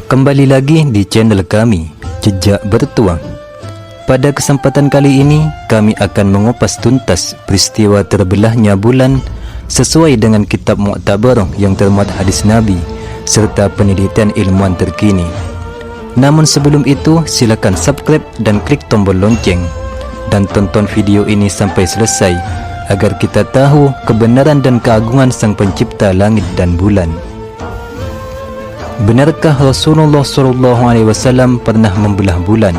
Kembali lagi di channel kami, Jejak Bertuang. Pada kesempatan kali ini, kami akan mengupas tuntas peristiwa terbelahnya bulan sesuai dengan kitab Mu'tabar yang termuat hadis Nabi serta penelitian ilmuwan terkini. Namun sebelum itu, silakan subscribe dan klik tombol lonceng dan tonton video ini sampai selesai agar kita tahu kebenaran dan keagungan Sang Pencipta langit dan bulan. Benarkah Rasulullah SAW pernah membelah bulan?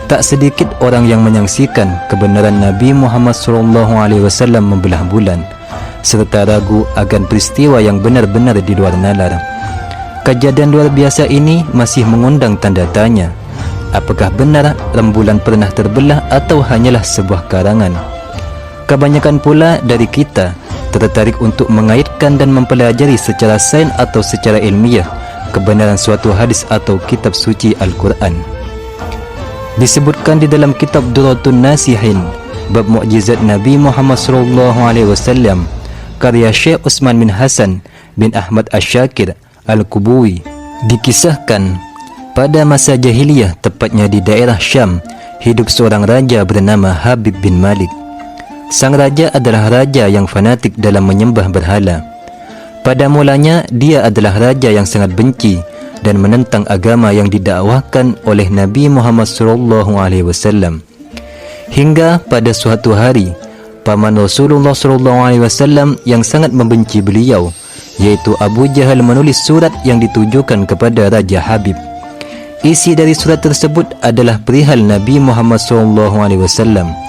Tak sedikit orang yang menyaksikan kebenaran Nabi Muhammad SAW membelah bulan, serta ragu akan peristiwa yang benar-benar di luar nalar. Kejadian luar biasa ini masih mengundang tanda tanya. Apakah benar rembulan pernah terbelah atau hanyalah sebuah karangan? Kebanyakan pula dari kita tertarik untuk mengaitkan dan mempelajari secara sains atau secara ilmiah kebenaran suatu hadis atau kitab suci Al-Quran. Disebutkan di dalam kitab Durratun Nasihin bab mukjizat Nabi Muhammad SAW karya Syekh Utsman bin Hasan bin Ahmad Asy-Syakir Al-Kubuwi, dikisahkan pada masa jahiliyah, tepatnya di daerah Syam, hidup seorang raja bernama Habib bin Malik. Sang raja adalah raja yang fanatik dalam menyembah berhala. Pada mulanya dia adalah raja yang sangat benci dan menentang agama yang didakwahkan oleh Nabi Muhammad SAW. Hingga pada suatu hari, paman Rasulullah SAW yang sangat membenci beliau, yaitu Abu Jahal, menulis surat yang ditujukan kepada Raja Habib. Isi dari surat tersebut adalah perihal Nabi Muhammad SAW.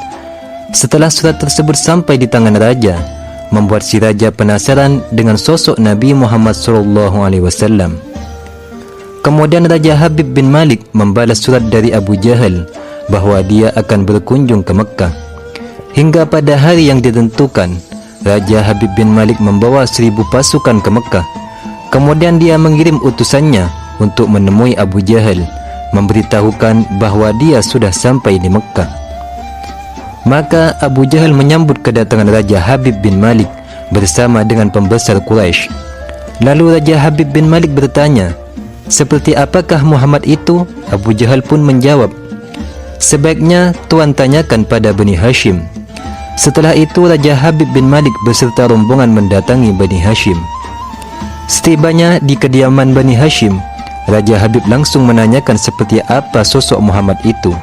Setelah surat tersebut sampai di tangan raja, membuat si raja penasaran dengan sosok Nabi Muhammad SAW. Kemudian Raja Habib bin Malik membalas surat dari Abu Jahal bahawa dia akan berkunjung ke Mekah. Hingga pada hari yang ditentukan, Raja Habib bin Malik membawa 1000 pasukan ke Mekah. Kemudian dia mengirim utusannya untuk menemui Abu Jahal, memberitahukan bahawa dia sudah sampai di Mekah. Maka Abu Jahal menyambut kedatangan Raja Habib bin Malik bersama dengan pembesar Quraisy. Lalu Raja Habib bin Malik bertanya, "Seperti apakah Muhammad itu?" Abu Jahal pun menjawab, "Sebaiknya tuan tanyakan pada Bani Hashim." Setelah itu Raja Habib bin Malik beserta rombongan mendatangi Bani Hashim. Setibanya di kediaman Bani Hashim, Raja Habib langsung menanyakan seperti apa sosok Muhammad itu.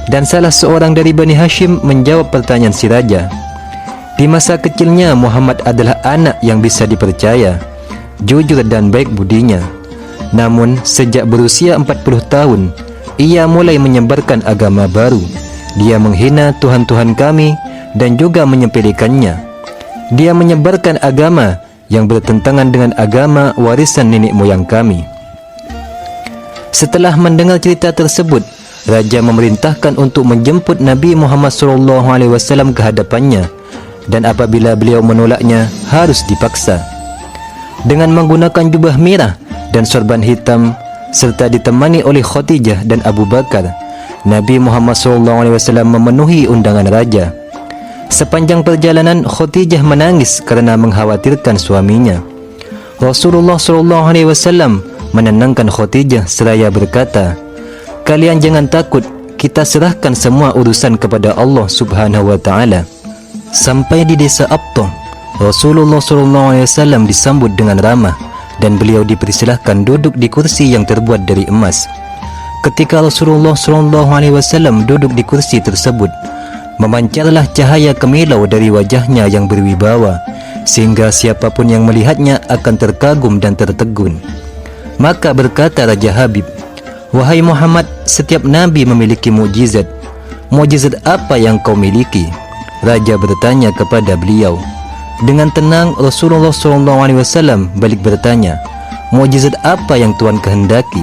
Dan salah seorang dari Bani Hashim menjawab pertanyaan si raja. Di masa kecilnya Muhammad adalah anak yang bisa dipercaya, jujur dan baik budinya. Namun sejak berusia 40 tahun, ia mulai menyebarkan agama baru. Dia menghina Tuhan-Tuhan kami dan juga menyepelekannya. Dia menyebarkan agama yang bertentangan dengan agama warisan nenek moyang kami. Setelah mendengar cerita tersebut, Raja memerintahkan untuk menjemput Nabi Muhammad SAW ke hadapannya, dan apabila beliau menolaknya, harus dipaksa. Dengan menggunakan jubah merah dan sorban hitam serta ditemani oleh Khadijah dan Abu Bakar, Nabi Muhammad SAW memenuhi undangan raja. Sepanjang perjalanan, Khadijah menangis karena mengkhawatirkan suaminya. Rasulullah SAW menenangkan Khadijah seraya berkata, "Kalian jangan takut, kita serahkan semua urusan kepada Allah Subhanahu wa Ta'ala." Sampai di desa Abtah, Rasulullah SAW disambut dengan ramah dan beliau dipersilahkan duduk di kursi yang terbuat dari emas. Ketika Rasulullah SAW duduk di kursi tersebut, memancarlah cahaya kemilau dari wajahnya yang berwibawa, sehingga siapapun yang melihatnya akan terkagum dan tertegun. Maka berkata Raja Habib, "Wahai Muhammad, setiap nabi memiliki mukjizat. Mukjizat apa yang kau miliki?" Raja bertanya kepada beliau. Dengan tenang Rasulullah SAW balik bertanya, "Mukjizat apa yang Tuan kehendaki?"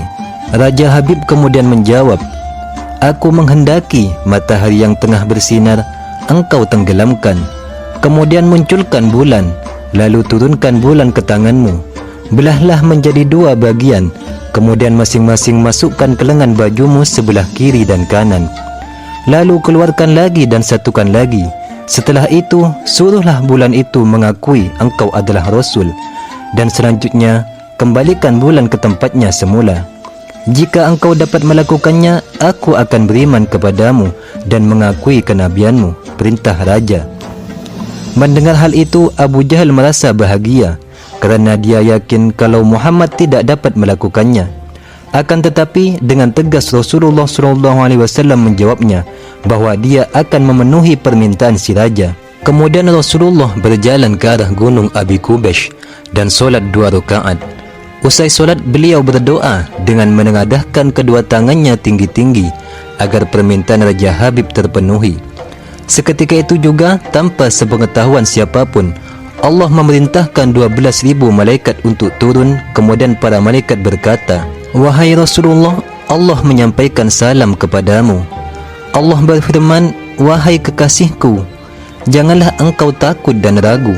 Raja Habib kemudian menjawab, "Aku menghendaki matahari yang tengah bersinar engkau tenggelamkan, kemudian munculkan bulan, lalu turunkan bulan ke tanganmu, belahlah menjadi 2 bagian, kemudian masing-masing masukkan ke lengan bajumu sebelah kiri dan kanan, lalu keluarkan lagi dan satukan lagi. Setelah itu suruhlah bulan itu mengakui engkau adalah Rasul, dan selanjutnya kembalikan bulan ke tempatnya semula. Jika engkau dapat melakukannya, aku akan beriman kepadamu dan mengakui kenabianmu, perintah raja. Mendengar hal itu, Abu Jahal merasa bahagia kerana dia yakin kalau Muhammad tidak dapat melakukannya. Akan tetapi dengan tegas Rasulullah SAW menjawabnya bahawa dia akan memenuhi permintaan si raja. Kemudian Rasulullah berjalan ke arah gunung Abi Qubays dan solat 2 rakaat. Usai solat, beliau berdoa dengan menengadahkan kedua tangannya tinggi-tinggi agar permintaan Raja Habib terpenuhi. Seketika itu juga, tanpa sepengetahuan siapapun, Allah memerintahkan 12.000 malaikat untuk turun. Kemudian para malaikat berkata, "Wahai Rasulullah, Allah menyampaikan salam kepadamu." Allah berfirman, "Wahai kekasihku, janganlah engkau takut dan ragu.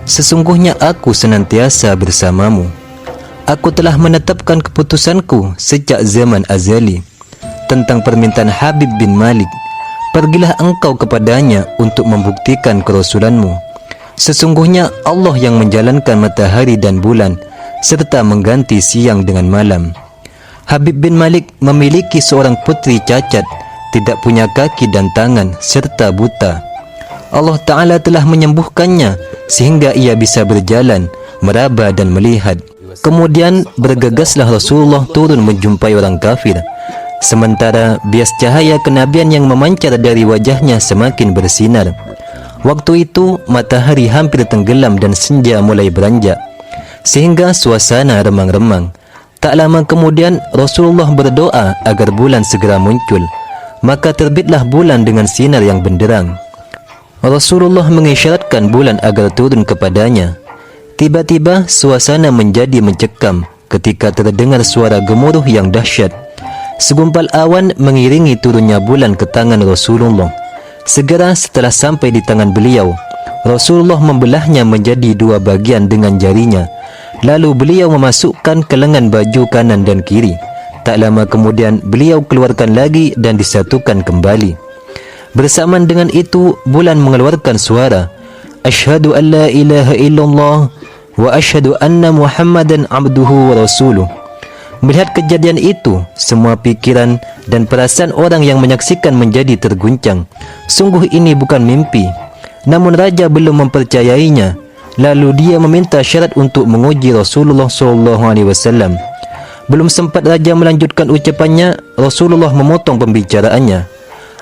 Sesungguhnya aku senantiasa bersamamu. Aku telah menetapkan keputusanku sejak zaman azali tentang permintaan Habib bin Malik. Pergilah engkau kepadanya untuk membuktikan kerasulanmu. Sesungguhnya Allah yang menjalankan matahari dan bulan serta mengganti siang dengan malam." Habib bin Malik memiliki seorang putri cacat, tidak punya kaki dan tangan serta buta. Allah Ta'ala telah menyembuhkannya sehingga ia bisa berjalan, meraba dan melihat. Kemudian bergegaslah Rasulullah turun menjumpai orang kafir, sementara bias cahaya kenabian yang memancar dari wajahnya semakin bersinar. Waktu itu matahari hampir tenggelam dan senja mulai beranjak, sehingga suasana remang-remang. Tak lama kemudian Rasulullah berdoa agar bulan segera muncul. Maka terbitlah bulan dengan sinar yang benderang. Rasulullah mengisyaratkan bulan agar turun kepadanya. Tiba-tiba suasana menjadi mencekam ketika terdengar suara gemuruh yang dahsyat. Segumpal awan mengiringi turunnya bulan ke tangan Rasulullah. Segera setelah sampai di tangan beliau, Rasulullah membelahnya menjadi 2 bagian dengan jarinya. Lalu beliau memasukkan ke lengan baju kanan dan kiri. Tak lama kemudian beliau keluarkan lagi dan disatukan kembali. Bersamaan dengan itu bulan mengeluarkan suara, "Asyhadu an la ilaha illallah wa asyhadu anna Muhammadan abduhu wa rasuluh." Melihat kejadian itu, semua pikiran dan perasaan orang yang menyaksikan menjadi terguncang. Sungguh ini bukan mimpi. Namun raja belum mempercayainya. Lalu dia meminta syarat untuk menguji Rasulullah SAW. Belum sempat raja melanjutkan ucapannya, Rasulullah memotong pembicaraannya.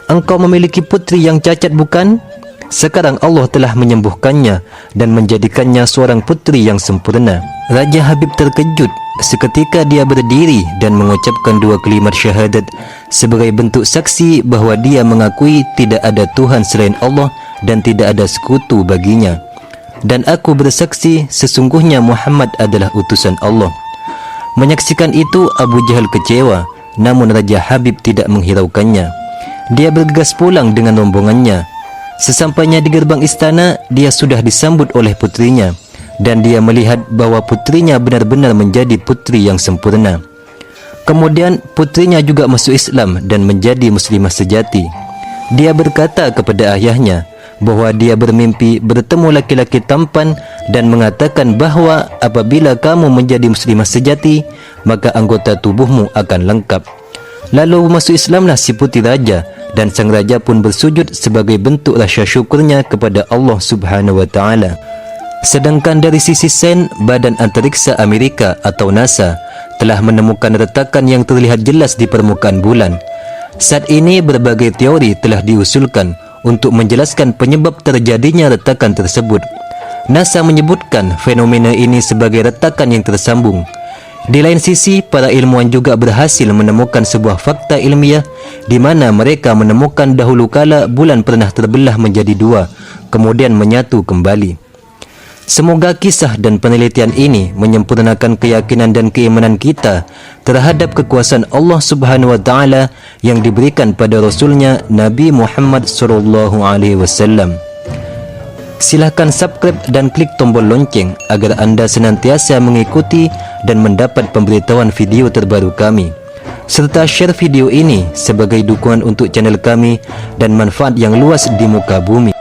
"Engkau memiliki putri yang cacat bukan? Sekarang Allah telah menyembuhkannya dan menjadikannya seorang putri yang sempurna." Raja Habib terkejut. Seketika dia berdiri dan mengucapkan 2 kalimat syahadat sebagai bentuk saksi bahawa dia mengakui tidak ada Tuhan selain Allah dan tidak ada sekutu baginya. "Dan aku bersaksi sesungguhnya Muhammad adalah utusan Allah." Menyaksikan itu Abu Jahal kecewa, namun Raja Habib tidak menghiraukannya. Dia bergegas pulang dengan rombongannya. Sesampainya di gerbang istana, dia sudah disambut oleh putrinya, dan dia melihat bahawa putrinya benar-benar menjadi putri yang sempurna. Kemudian putrinya juga masuk Islam dan menjadi muslimah sejati. Dia berkata kepada ayahnya bahawa dia bermimpi bertemu laki-laki tampan dan mengatakan bahawa apabila kamu menjadi muslimah sejati, maka anggota tubuhmu akan lengkap. Lalu masuk Islamlah si putri raja, dan sang raja pun bersujud sebagai bentuk rasa syukurnya kepada Allah Subhanahu wa Ta'ala. Sedangkan dari sisi sains, Badan Antariksa Amerika atau NASA telah menemukan retakan yang terlihat jelas di permukaan bulan. Saat ini berbagai teori telah diusulkan untuk menjelaskan penyebab terjadinya retakan tersebut. NASA menyebutkan fenomena ini sebagai retakan yang tersambung. Di lain sisi, para ilmuwan juga berhasil menemukan sebuah fakta ilmiah di mana mereka menemukan dahulu kala bulan pernah terbelah menjadi 2, kemudian menyatu kembali. Semoga kisah dan penelitian ini menyempurnakan keyakinan dan keimanan kita terhadap kekuasaan Allah Subhanahu wa Ta'ala yang diberikan pada Rasulnya Nabi Muhammad SAW. Silahkan subscribe dan klik tombol lonceng agar anda senantiasa mengikuti dan mendapat pemberitahuan video terbaru kami, serta share video ini sebagai dukungan untuk channel kami dan manfaat yang luas di muka bumi.